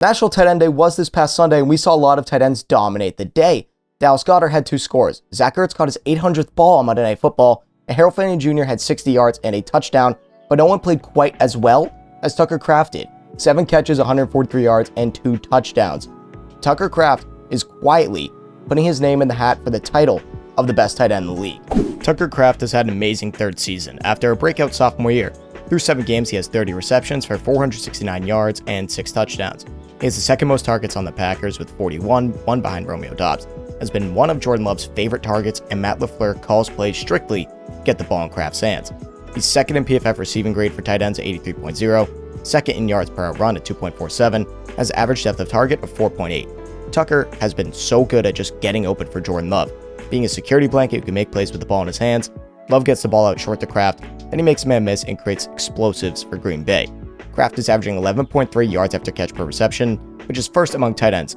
National Tight End Day was this past Sunday, and we saw a lot of tight ends dominate the day. Dallas Goedert had 2 scores. Zach Ertz caught his 800th ball on Monday Night Football, and Harold Fanning Jr. had 60 yards and a touchdown, but no one played quite as well as Tucker Kraft did. 7 catches, 143 yards, and 2 touchdowns. Tucker Kraft is quietly putting his name in the hat for the title of the best tight end in the league. Tucker Kraft has had an amazing third season after a breakout sophomore year. Through 7 games, he has 30 receptions for 469 yards and 6 touchdowns. He has the second most targets on the Packers with 41, one behind Romeo Doubs. Has been one of Jordan Love's favorite targets, and Matt LaFleur calls plays strictly to get the ball in Kraft's hands. He's second in PFF receiving grade for tight ends at 83.0, second in yards per out run at 2.47, has average depth of target of 4.8. Tucker has been so good at just getting open for Jordan Love. Being a security blanket who can make plays with the ball in his hands, Love gets the ball out short to Kraft, then he makes a man miss and creates explosives for Green Bay. Kraft is averaging 11.3 yards after catch per reception, which is first among tight ends.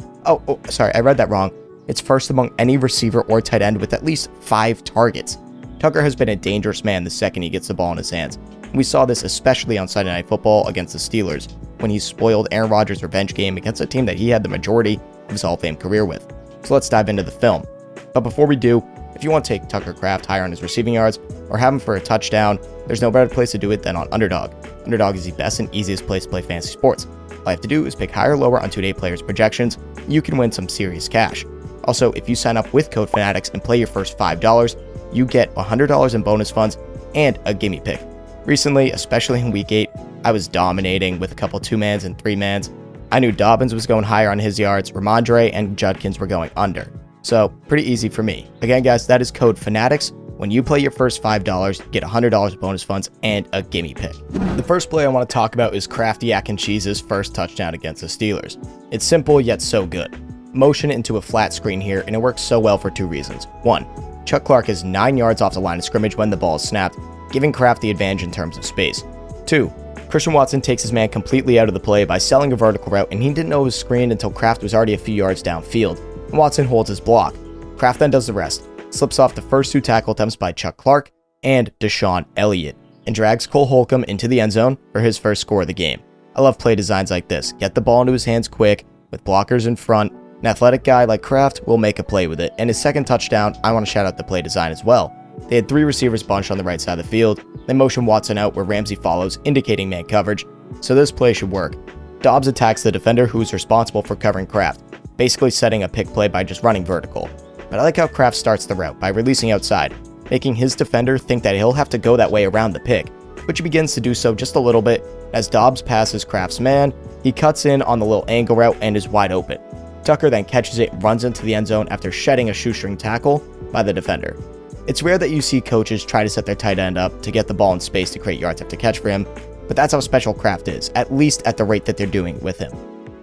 Sorry, I read that wrong. It's first among any receiver or tight end with at least 5 targets. Tucker has been a dangerous man the second he gets the ball in his hands. We saw this especially on Sunday Night Football against the Steelers, when he spoiled Aaron Rodgers' revenge game against a team that he had the majority of his Hall of Fame career with. So let's dive into the film. But before we do, if you want to take Tucker Kraft higher on his receiving yards or have him for a touchdown, there's no better place to do it than on Underdog. Underdog is the best and easiest place to play fantasy sports. All you have to do is pick higher or lower on two-day players' projections. You can win some serious cash. Also, if you sign up with code Fanatics and play your first $5, you get $100 in bonus funds and a gimme pick. Recently, especially in Week 8, I was dominating with a couple 2-mans and 3-mans. I knew Dobbins was going higher on his yards, Ramondre and Judkins were going under. So, pretty easy for me. Again, guys, that is code Fanatics. When you play your first $5, get $100 bonus funds and a gimme pick. The first play I want to talk about is Crafty Yak and Cheese's first touchdown against the Steelers. It's simple yet so good. Motion into a flat screen here, and it works so well for 2 reasons. 1, Chuck Clark is 9 yards off the line of scrimmage when the ball is snapped, giving Kraft the advantage in terms of space. 2, Christian Watson takes his man completely out of the play by selling a vertical route, and he didn't know it was screened until Kraft was already a few yards downfield, and Watson holds his block. Kraft then does the rest, slips off the first 2 tackle attempts by Chuck Clark and Deshaun Elliott, and drags Cole Holcomb into the end zone for his first score of the game. I love play designs like this. Get the ball into his hands quick, with blockers in front. An athletic guy like Kraft will make a play with it, and his second touchdown, I want to shout out the play design as well. They had 3 receivers bunched on the right side of the field. They motion Watson out where Ramsey follows, indicating man coverage, so this play should work. Dobbs attacks the defender who is responsible for covering Kraft, basically setting a pick play by just running vertical. But I like how Kraft starts the route by releasing outside, making his defender think that he'll have to go that way around the pick, which he begins to do so just a little bit. As Dobbs passes Kraft's man, he cuts in on the little angle route and is wide open. Tucker then catches it and runs into the end zone after shedding a shoestring tackle by the defender. It's rare that you see coaches try to set their tight end up to get the ball in space to create yards after catch for him, but that's how special Kraft is, at least at the rate that they're doing with him.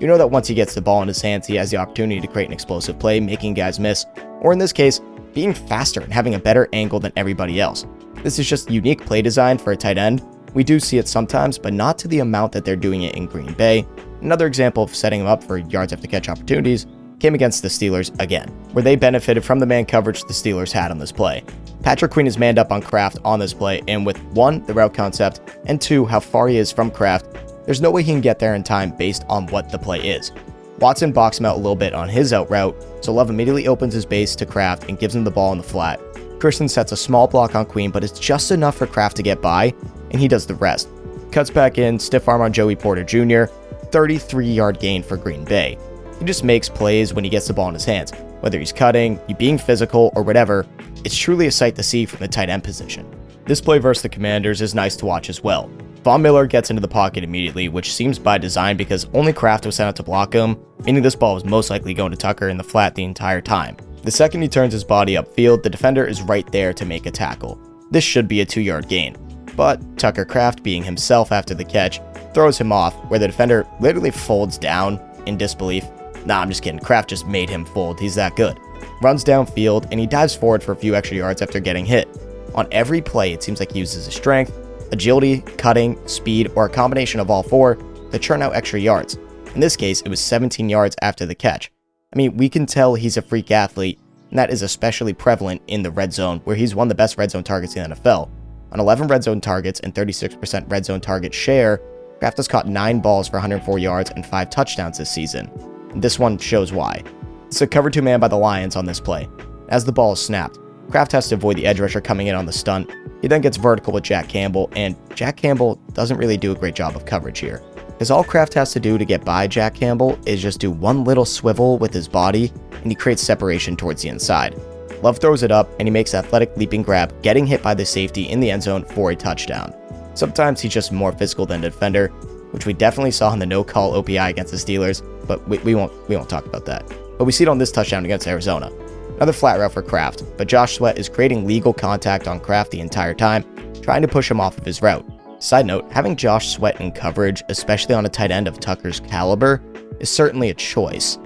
You know that once he gets the ball in his hands, he has the opportunity to create an explosive play, making guys miss, or in this case, being faster and having a better angle than everybody else. This is just unique play design for a tight end. We do see it sometimes, but not to the amount that they're doing it in Green Bay. Another example of setting him up for yards after catch opportunities came against the Steelers again, where they benefited from the man coverage the Steelers had on this play. Patrick Queen is manned up on Kraft on this play, and with 1, the route concept, and 2, how far he is from Kraft, there's no way he can get there in time based on what the play is. Watson boxed him out a little bit on his out route, so Love immediately opens his base to Kraft and gives him the ball in the flat. Christian sets a small block on Queen, but it's just enough for Kraft to get by, and he does the rest. Cuts back in, stiff arm on Joey Porter Jr., 33-yard gain for Green Bay. He just makes plays when he gets the ball in his hands. Whether he's cutting, being physical, or whatever, it's truly a sight to see from the tight end position. This play versus the Commanders is nice to watch as well. Von Miller gets into the pocket immediately, which seems by design because only Kraft was sent out to block him, meaning this ball was most likely going to Tucker in the flat the entire time. The second he turns his body upfield, the defender is right there to make a tackle. This should be a 2-yard gain, but Tucker Kraft, being himself after the catch, throws him off, where the defender literally folds down in disbelief. Nah, I'm just kidding. Kraft just made him fold. He's that good. Runs downfield, and he dives forward for a few extra yards after getting hit. On every play, it seems like he uses his strength, agility, cutting, speed, or a combination of all 4 to churn out extra yards. In this case, it was 17 yards after the catch. I mean, we can tell he's a freak athlete, and that is especially prevalent in the red zone, where he's one of the best red zone targets in the NFL. On 11 red zone targets and 36% red zone target share, Kraft has caught 9 balls for 104 yards and 5 touchdowns this season. And this one shows why. It's a cover 2 man by the Lions on this play. As the ball is snapped, Kraft has to avoid the edge rusher coming in on the stunt. He then gets vertical with Jack Campbell, and Jack Campbell doesn't really do a great job of coverage here. Because all Kraft has to do to get by Jack Campbell is just do one little swivel with his body, and he creates separation towards the inside. Love throws it up, and he makes an athletic leaping grab, getting hit by the safety in the end zone for a touchdown. Sometimes he's just more physical than a defender, which we definitely saw in the no-call OPI against the Steelers, but we won't talk about that. But we see it on this touchdown against Arizona. Another flat route for Kraft, but Josh Sweat is creating legal contact on Kraft the entire time, trying to push him off of his route. Side note, having Josh Sweat in coverage, especially on a tight end of Tucker's caliber, is certainly a choice.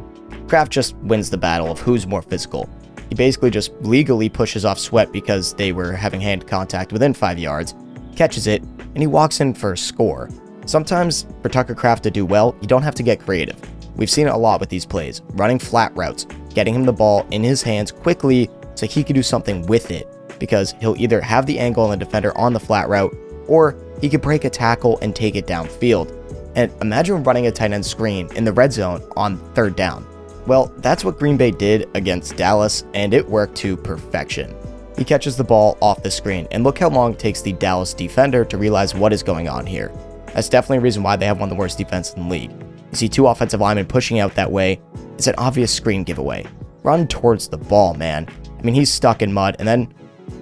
Kraft just wins the battle of who's more physical. He basically just legally pushes off Sweat because they were having hand contact within 5 yards, catches it, and he walks in for a score. Sometimes, for Tucker Kraft to do well, you don't have to get creative. We've seen it a lot with these plays, running flat routes, getting him the ball in his hands quickly so he can do something with it, because he'll either have the angle on the defender on the flat route, or he could break a tackle and take it downfield. And imagine running a tight end screen in the red zone on 3rd down. Well, that's what Green Bay did against Dallas, and it worked to perfection. He catches the ball off the screen, and look how long it takes the Dallas defender to realize what is going on here. That's definitely a reason why they have one of the worst defenses in the league. You see 2 offensive linemen pushing out that way. It's an obvious screen giveaway. Run towards the ball, man. I mean, he's stuck in mud, and then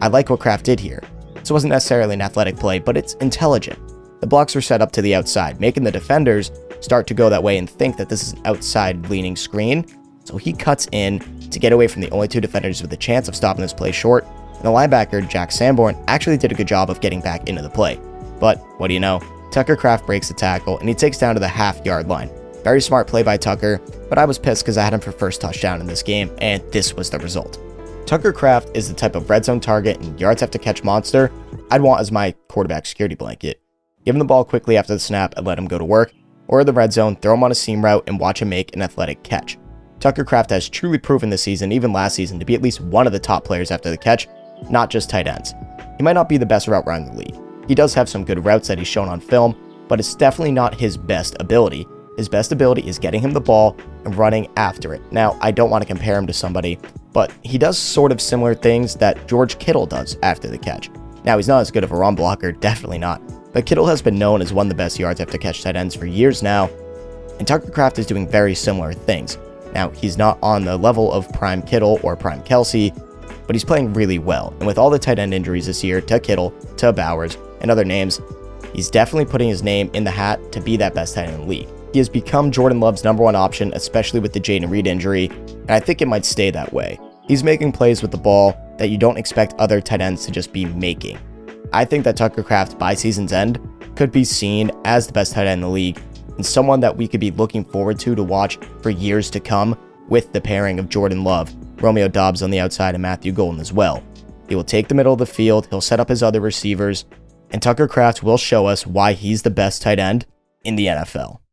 I like what Kraft did here. This wasn't necessarily an athletic play, but it's intelligent. The blocks were set up to the outside, making the defenders start to go that way and think that this is an outside-leaning screen. So he cuts in to get away from the only 2 defenders with a chance of stopping this play short, and the linebacker, Jack Sanborn, actually did a good job of getting back into the play. But what do you know? Tucker Kraft breaks the tackle, and he takes down to the half-yard line. Very smart play by Tucker, but I was pissed because I had him for first touchdown in this game, and this was the result. Tucker Kraft is the type of red zone target and yards after catch monster I'd want as my quarterback security blanket. Give him the ball quickly after the snap and let him go to work, or in the red zone, throw him on a seam route and watch him make an athletic catch. Tucker Kraft has truly proven this season, even last season, to be at least one of the top players after the catch, not just tight ends. He might not be the best route runner in the league. He does have some good routes that he's shown on film, but it's definitely not his best ability. His best ability is getting him the ball and running after it. Now, I don't want to compare him to somebody, but he does sort of similar things that George Kittle does after the catch. Now, he's not as good of a run blocker, definitely not, but Kittle has been known as one of the best yards after catch tight ends for years now, and Tucker Kraft is doing very similar things. Now, he's not on the level of prime Kittle or prime Kelsey, but he's playing really well, and with all the tight end injuries this year to Kittle, to Bowers, and other names, he's definitely putting his name in the hat to be that best tight end in the league. He has become Jordan Love's #1 option, especially with the Jaden Reed injury, and I think it might stay that way. He's making plays with the ball that you don't expect other tight ends to just be making. I think that Tucker Kraft, by season's end, could be seen as the best tight end in the league, and someone that we could be looking forward to watch for years to come with the pairing of Jordan Love, Romeo Doubs on the outside, and Matthew Golden as well. He will take the middle of the field, he'll set up his other receivers, and Tucker Kraft will show us why he's the best tight end in the NFL.